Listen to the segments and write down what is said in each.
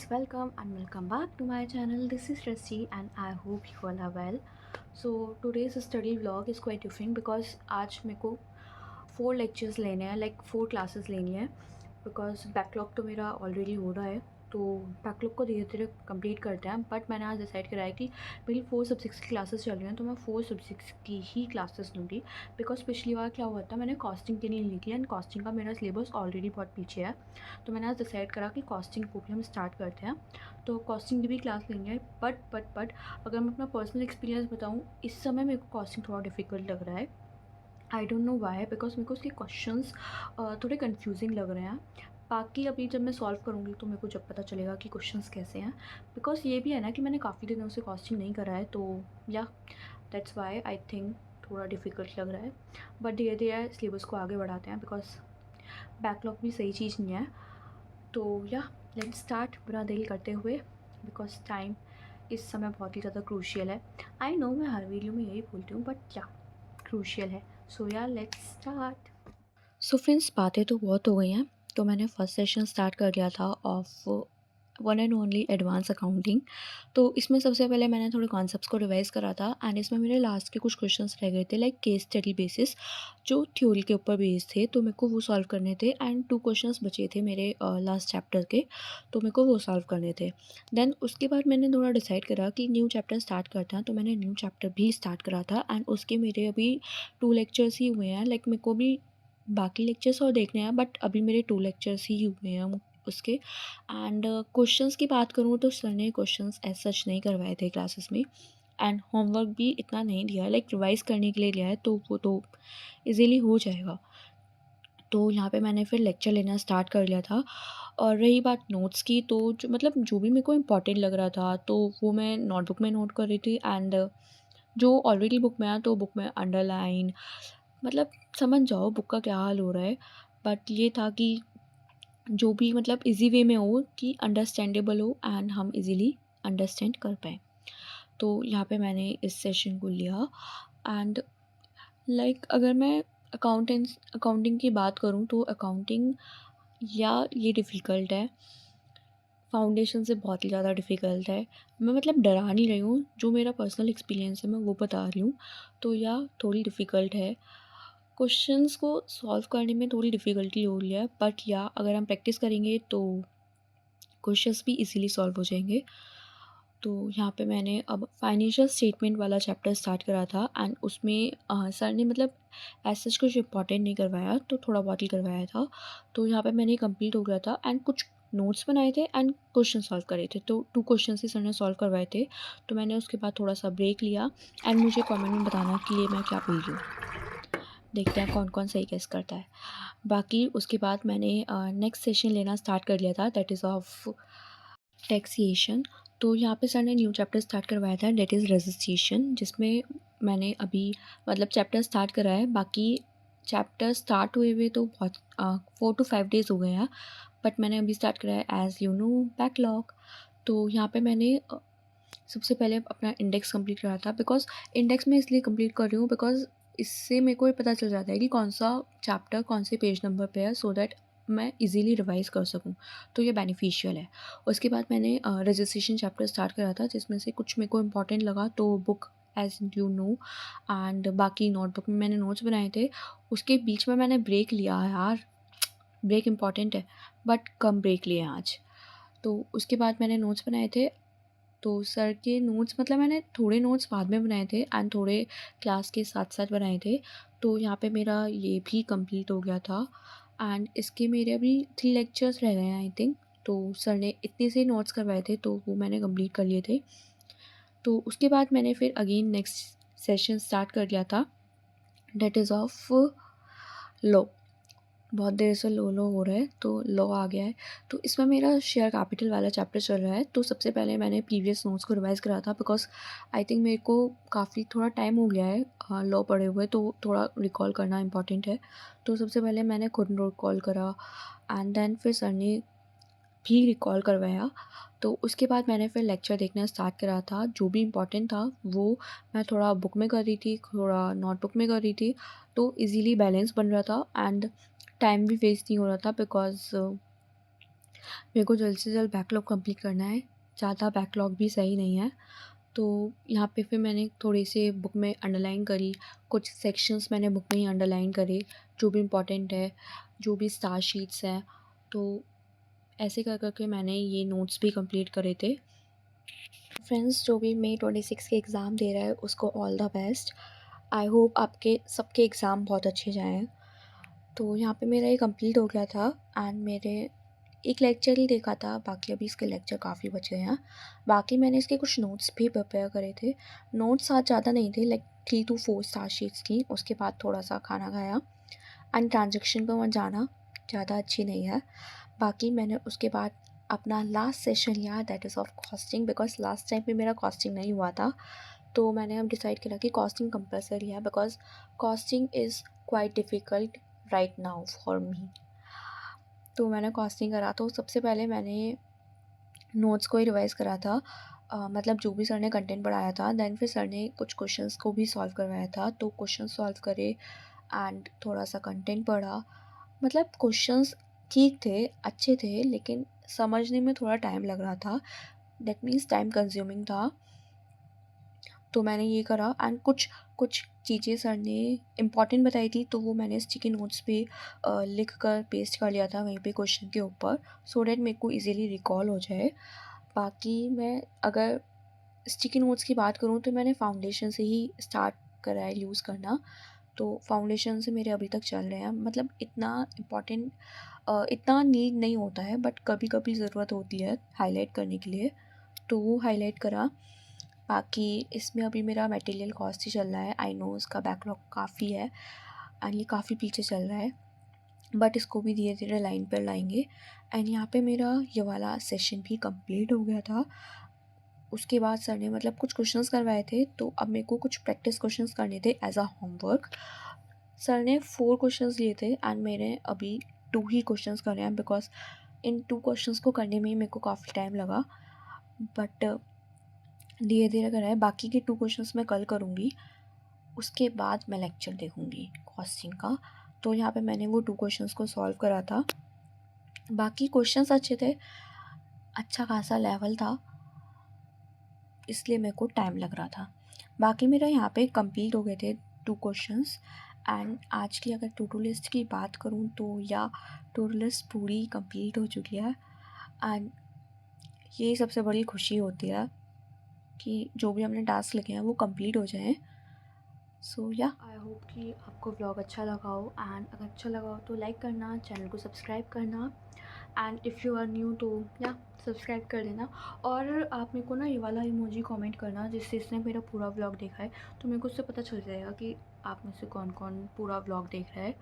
welcome and welcome back to my channel. This is Rasti and I hope you all are well. So today's study vlog is quite different because आज मेरे को 4 lectures लेने हैं, like 4 classes लेनी है because backlog तो मेरा already हो रहा है, तो बैकलॉग को धीरे धीरे कंप्लीट करते हैं. बट मैंने आज डिसाइड करा है कि मेरी 4 सब्जेक्ट्स की क्लासेस चल रही हैं तो मैं 4 सब्जेक्ट्स की ही क्लासेस लूँगी. बिकॉज पिछली बार क्या हुआ था, मैंने कॉस्टिंग की नहीं ली थी एंड कॉस्टिंग का मेरा सिलेबस ऑलरेडी बहुत पीछे है. तो मैंने आज डिसाइड करा कि कॉस्टिंग को भी हम स्टार्ट करते हैं. तो कॉस्टिंग की भी क्लास लेनी है. बट अगर मैं अपना पर्सनल एक्सपीरियंस बताऊँ, इस समय मेरे को कॉस्टिंग थोड़ा डिफ़िकल्ट लग रहा है. I don't know why, because मेरे को उसके क्वेश्चंस थोड़े कंफ्यूजिंग लग रहे हैं. बाकी अभी जब मैं सॉल्व करूँगी तो मेरे को जब पता चलेगा कि क्वेश्चंस कैसे हैं. बिकॉज ये भी है ना कि मैंने काफ़ी दिनों से कॉस्टिंग नहीं करा है, तो या दैट्स वाई आई थिंक थोड़ा डिफ़िकल्ट लग रहा है. बट धीरे धीरे सिलेबस को आगे बढ़ाते हैं बिकॉज बैकलॉग भी सही चीज़ नहीं है. तो या लेट्स स्टार्ट बिना देरी करते हुए, बिकॉज टाइम इस समय बहुत ही ज़्यादा क्रूशियल है. आई नो मैं हर वीडियो में यही बोलती हूँ, बट या क्रूशियल है. सो या लेट्स स्टार्ट. सो फ्रेंड्स, बातें तो बहुत हो गई हैं. तो मैंने फर्स्ट सेशन स्टार्ट कर दिया था of one and only advance accounting. तो इसमें सबसे पहले मैंने थोड़े कॉन्सेप्ट्स को रिवाइज़ करा था एंड इसमें मेरे लास्ट के कुछ क्वेश्चंस रह गए थे, लाइक केस स्टडी बेसिस, जो थ्योरी के ऊपर बेस्ड थे. तो मेरे को वो सॉल्व करने थे एंड 2 क्वेश्चंस बचे थे मेरे लास्ट चैप्टर के, तो मेरे को वो सॉल्व करने थे. देन उसके बाद मैंने थोड़ा डिसाइड करा कि न्यू चैप्टर स्टार्ट करते हैं, तो मैंने न्यू चैप्टर भी स्टार्ट करा था एंड उसके मेरे अभी 2 लेक्चर्स ही हुए हैं. लाइक मेरे को भी बाकी लेक्चर्स और देखने हैं, बट अभी मेरे 2 लेक्चर्स ही हुए हैं उसके. एंड क्वेश्चंस की बात करूँ तो सर ने क्वेश्चंस एज सच नहीं करवाए थे क्लासेस में एंड होमवर्क भी इतना नहीं दिया, लाइक रिवाइज़ करने के लिए दिया है, तो वो तो इजीली हो जाएगा. तो यहाँ पे मैंने फिर लेक्चर लेना स्टार्ट कर लिया था. और रही बात नोट्स की, तो जो मतलब जो भी मेरे को इम्पोर्टेंट लग रहा था तो वो मैं नोटबुक में नोट कर रही थी. एंड जो ऑलरेडी बुक में आया तो बुक में अंडरलाइन, मतलब समझ जाओ बुक का क्या हाल हो रहा है. बट ये था कि जो भी मतलब इजी वे में हो, कि अंडरस्टैंडेबल हो एंड हम इजीली अंडरस्टैंड कर पाएँ. तो यहाँ पे मैंने इस सेशन को लिया. एंड लाइक अगर मैं अकाउंटिंग की बात करूँ तो अकाउंटिंग या ये डिफ़िकल्ट है, फाउंडेशन से बहुत ही ज़्यादा डिफ़िकल्ट है. मैं मतलब डरा नहीं रही हूँ, जो मेरा पर्सनल एक्सपीरियंस है मैं वो बता रही हूँ. तो या थोड़ी डिफ़िकल्ट है, क्वेश्चंस को सॉल्व करने में थोड़ी डिफ़िकल्टी हो रही है. बट या अगर हम प्रैक्टिस करेंगे तो क्वेश्चंस भी इजीली सॉल्व हो जाएंगे. तो यहाँ पे मैंने अब फाइनेंशियल स्टेटमेंट वाला चैप्टर स्टार्ट करा था एंड उसमें सर ने मतलब एज सच कुछ इम्पॉर्टेंट नहीं करवाया, तो थोड़ा बहुत ही करवाया था. तो यहाँ पे मैंने कंप्लीट हो गया था एंड कुछ नोट्स बनाए थे एंड क्वेश्चन सॉल्व करे थे. तो 2 क्वेश्चन ही सर ने सॉल्व करवाए थे. तो मैंने उसके बाद थोड़ा सा ब्रेक लिया एंड मुझे कमेंट में बताना कि ये मैं क्या बोल रही हूँ. देखते हैं कौन कौन सही गेस करता है. बाकी उसके बाद मैंने नेक्स्ट सेशन लेना स्टार्ट कर लिया था, दैट इज़ ऑफ टैक्सेशन. तो यहाँ पे सर ने न्यू चैप्टर स्टार्ट करवाया था, दैट इज़ रजिस्ट्रेशन, जिसमें मैंने अभी मतलब चैप्टर स्टार्ट करा है. बाकी चैप्टर स्टार्ट हुए तो बहुत 4 to 5 days हो गए हैं, बट मैंने अभी स्टार्ट करा है एज़ यू नो बैकलॉग. तो यहाँ पे मैंने सबसे पहले अपना इंडेक्स कंप्लीट करा था. बिकॉज इंडेक्स में इसलिए कंप्लीट कर रही हूँ बिकॉज इससे मेरे को ये पता चल जाता है कि कौन सा चैप्टर कौन से पेज नंबर पे है, सो दैट मैं इजीली रिवाइज़ कर सकूँ. तो ये बेनिफिशियल है. उसके बाद मैंने रजिस्ट्रेशन चैप्टर स्टार्ट करा था, जिसमें से कुछ मेरे को इम्पॉर्टेंट लगा तो book as you know, and बाकी नोटबुक में मैंने नोट्स बनाए थे. उसके बीच में मैंने ब्रेक लिया है यार, ब्रेक इम्पॉर्टेंट है, बट कम ब्रेक लिए आज. तो उसके बाद मैंने नोट्स बनाए थे. तो सर के नोट्स मतलब मैंने थोड़े नोट्स बाद में बनाए थे एंड थोड़े क्लास के साथ साथ बनाए थे. तो यहाँ पे मेरा ये भी कंप्लीट हो गया था. एंड इसके मेरे अभी 3 लेक्चर्स रह गए हैं आई थिंक. तो सर ने इतने से नोट्स करवाए थे तो वो मैंने कंप्लीट कर लिए थे. तो उसके बाद मैंने फिर अगेन नेक्स्ट सेशन स्टार्ट कर लिया था, डेट इज़ ऑफ लॉ. बहुत देर से लो हो रहा है तो लो आ गया है. तो इसमें मेरा शेयर कैपिटल वाला चैप्टर चल रहा है. तो सबसे पहले मैंने प्रीवियस नोट्स को रिवाइज़ करा था बिकॉज आई थिंक मेरे को काफ़ी थोड़ा टाइम हो गया है लॉ पढ़े हुए, तो थोड़ा रिकॉल करना इंपॉर्टेंट है. तो सबसे पहले मैंने खुद रिकॉल करा एंड देन फिर सर ने भी रिकॉल करवाया. तो उसके बाद मैंने फिर लेक्चर देखना स्टार्ट करा था. जो भी इम्पोर्टेंट था वो मैं थोड़ा बुक में कर रही थी, थोड़ा नोटबुक में कर रही थी. तो इजीली बैलेंस बन रहा था एंड टाइम भी वेस्ट नहीं हो रहा था. बिकॉज मेरे को जल्द से जल्द बैकलॉग कंप्लीट करना है, ज़्यादा बैकलॉग भी सही नहीं है। तो यहाँ पे फिर मैंने थोड़ी सी बुक में अंडरलाइन करी, कुछ सेक्शंस मैंने बुक में ही अंडरलाइन करे जो भी इम्पोर्टेंट है, जो भी स्टार शीट्स हैं। तो ऐसे कर कर के मैंने ये नोट्स भी कंप्लीट करे थे। फ्रेंड्स, जो भी May 26 के एग्ज़ाम दे रहा है उसको all the best. I hope आपके सबके एग्ज़ाम बहुत अच्छे जाएँ। तो यहाँ पे मेरा ये कंप्लीट हो गया था एंड मेरे एक लेक्चर ही देखा था, बाकी अभी इसके लेक्चर काफ़ी बचे हैं। बाकी मैंने इसके कुछ नोट्स भी प्रिपेयर करे थे। नोट्स आज ज़्यादा नहीं थे, लाइक 3 to 4 स्टार शीट्स थी। उसके बाद थोड़ा सा खाना खाया एंड ट्रांजेक्शन पर मत जाना, ज़्यादा अच्छी नहीं है। बाकी मैंने उसके बाद अपना लास्ट सेशन लिया, that is of costing, because last time भी मेरा कॉस्टिंग नहीं हुआ था। तो मैंने अब डिसाइड किया कि कॉस्टिंग कंपलसरी है, because costing is quite difficult right now for me. तो मैंने कॉस्टिंग करा, तो सबसे पहले मैंने नोट्स को ही रिवाइज़ करा था। मतलब जो भी सर ने कंटेंट पढ़ाया था, देन फिर सर ने कुछ क्वेश्चंस को भी सॉल्व करवाया था, तो क्वेश्चन सॉल्व करे एंड थोड़ा सा कंटेंट पढ़ा। मतलब क्वेश्चंस ठीक थे, अच्छे थे, लेकिन समझने में थोड़ा टाइम लग रहा था, दैट मीन्स टाइम कंज्यूमिंग था। तो मैंने ये करा एंड कुछ कुछ चीज़ें सर ने इम्पॉर्टेंट बताई थी, तो वो मैंने स्टिकी नोट्स पे लिख कर पेस्ट कर लिया था वहीं पे क्वेश्चन के ऊपर, सो डैट मेरे को इजीली रिकॉल हो जाए। बाकी मैं अगर स्टिकी नोट्स की बात करूँ तो मैंने फाउंडेशन से ही स्टार्ट करा है यूज़ करना। तो फाउंडेशन से मेरे अभी तक चल रहे हैं, मतलब इतना इम्पॉर्टेंट इतना नीड नहीं होता है, बट कभी कभी ज़रूरत होती है हाईलाइट करने के लिए, तो वो हाईलाइट करा। बाकी इसमें अभी मेरा मटेरियल कॉस्ट ही चल रहा है। आई नो उसका बैकलॉग काफ़ी है एंड ये काफ़ी पीछे चल रहा है, बट इसको भी धीरे धीरे लाइन पर लाएंगे। एंड यहाँ पे मेरा ये वाला सेशन भी कंप्लीट हो गया था। उसके बाद सर ने मतलब कुछ क्वेश्चंस करवाए थे, तो अब मेरे को कुछ प्रैक्टिस क्वेश्चंस करने थे एज अ होमवर्क। सर ने 4 क्वेश्चंस लिए थे एंड मैंने अभी 2 ही क्वेश्चंस करे हैं, बिकॉज इन 2 क्वेश्चंस को करने में ही मेरे को काफ़ी टाइम लगा, बट धीरे धीरे करा है। बाकी के 2 क्वेश्चंस मैं कल करूँगी, उसके बाद मैं लेक्चर देखूँगी कॉस्टिंग का। तो यहाँ पे मैंने वो 2 क्वेश्चंस को सॉल्व करा था। बाकी क्वेश्चंस अच्छे थे, अच्छा खासा लेवल था, इसलिए मेरे को टाइम लग रहा था। बाकी मेरा यहाँ पे कंप्लीट हो गए थे 2 क्वेश्चंस। एंड आज की अगर टू डू लिस्ट की बात करूँ तो या टू डू लिस्ट पूरी कंप्लीट हो चुकी है एंड ये सबसे बड़ी खुशी होती है कि जो भी हमने टास्क लिखे हैं वो कंप्लीट हो जाएं। सो या आई होप कि आपको व्लॉग अच्छा लगा हो, एंड अगर अच्छा लगा हो तो लाइक करना, चैनल को सब्सक्राइब करना, and if you are new तो या सब्सक्राइब कर देना। और आप मेरे को ना ये वाला इमोजी कमेंट करना जिससे इसने मेरा पूरा व्लॉग देखा है, तो मेरे को उससे पता चल जाएगा कि आप में से कौन कौन पूरा व्लॉग देख रहा है।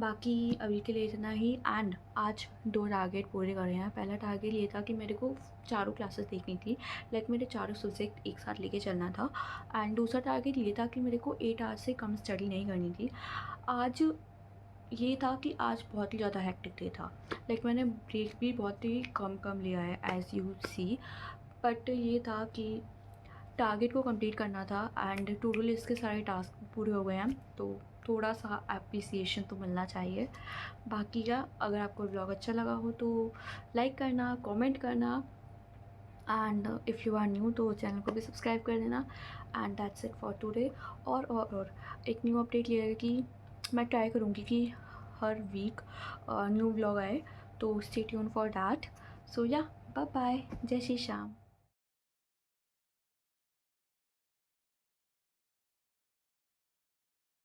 बाकी अभी के लिए इतना ही। एंड आज 2 टारगेट पूरे करे हैं। पहला टारगेट ये था कि मेरे को चारों क्लासेस देखनी थी, लाइक मेरे चारों सब्जेक्ट एक साथ लेके चलना था। एंड दूसरा टारगेट ये था कि मेरे को 8 आवर्स से कम स्टडी नहीं करनी थी। आज ये था कि आज बहुत ही ज़्यादा हेक्टिक डे था, लाइक मैंने ब्रेक भी बहुत ही कम कम लिया है एज़ यू सी। बट ये था कि टारगेट को कंप्लीट करना था एंड टू डू लिस्ट के सारे टास्क पूरे हो गए हैं, तो थोड़ा सा अप्रिसिएशन तो मिलना चाहिए। बाकी का अगर आपको व्लॉग अच्छा लगा हो तो लाइक करना, कमेंट करना, and if you are new तो चैनल को भी सब्सक्राइब कर देना। And that's it for today. और एक न्यू अपडेट ये है कि मैं ट्राई करूँगी कि हर वीक न्यू व्लॉग आए, तो स्टे ट्यून फॉर दैट। सो या बाय बाय, जय श्री श्याम।